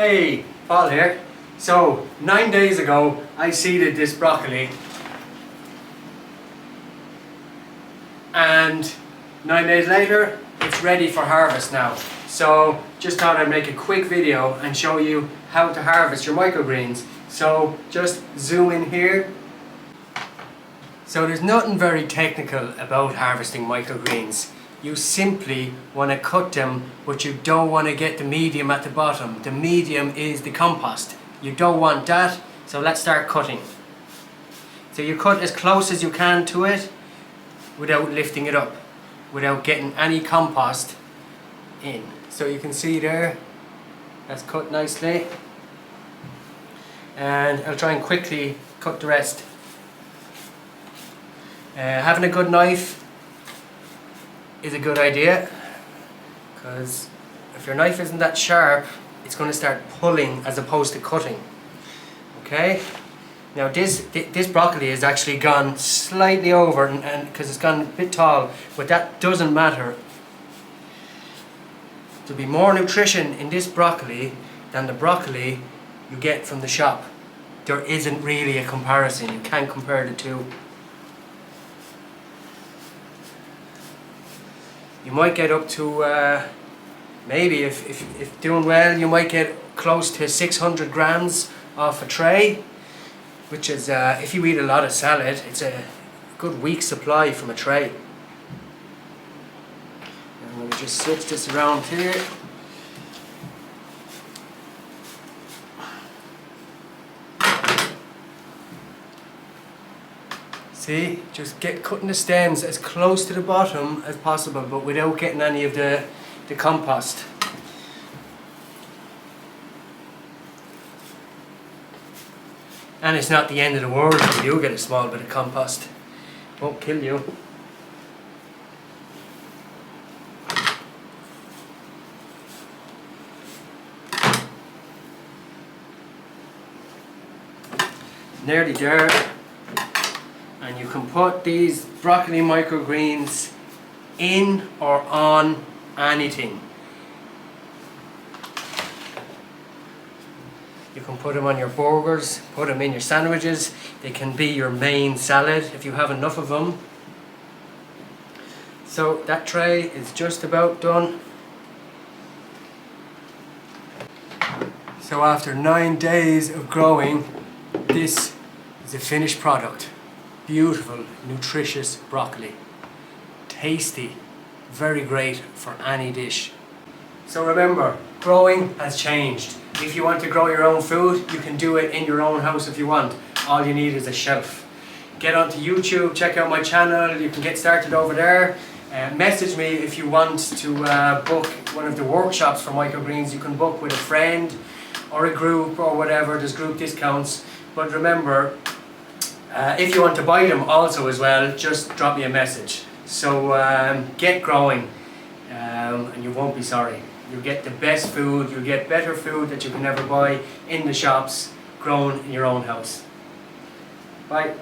Hey, Paul here. So, 9 days ago I seeded this broccoli and 9 days later it's ready for harvest now. So, just thought I'd make a quick video and show you how to harvest your microgreens. So, just zoom in here. So there's nothing very technical about harvesting microgreens. You simply want to cut them, but you don't want to get the medium at the bottom. The medium is the compost. You don't want that, so let's start cutting. So you cut as close as you can to it without lifting it up, without getting any compost in. So you can see there, that's cut nicely. And I'll try and quickly cut the rest. Having a good knife is a good idea, because if your knife isn't that sharp, it's going to start pulling as opposed to cutting. Okay, now this broccoli has actually gone slightly over, and because it's gone a bit tall, but that doesn't matter. There'll be more nutrition in this broccoli than the broccoli you get from the shop. There isn't really a comparison. You can't compare the two. You might get up to, maybe if doing well, you might get close to 600 grams off a tray, which is, if you eat a lot of salad, it's a good week's supply from a tray. I'm going to just switch this around here. See, just cutting the stems as close to the bottom as possible, but without getting any of the compost. And it's not the end of the world if you do get a small bit of compost. It won't kill you. Nearly there. And you can put these broccoli microgreens in or on anything. You can put them on your burgers, put them in your sandwiches. They can be your main salad if you have enough of them. So that tray is just about done. So after 9 days of growing, this is the finished product. Beautiful, nutritious broccoli. Tasty, very great for any dish. So remember, growing has changed. If you want to grow your own food, you can do it in your own house if you want. All you need is a shelf. Get onto YouTube, check out my channel, you can get started over there. Message me if you want to book one of the workshops for microgreens. You can book with a friend or a group or whatever, there's group discounts. But remember, if you want to buy them also as well, just drop me a message. So get growing and you won't be sorry. You'll get the best food, you'll get better food that you can never buy in the shops, grown in your own house. Bye.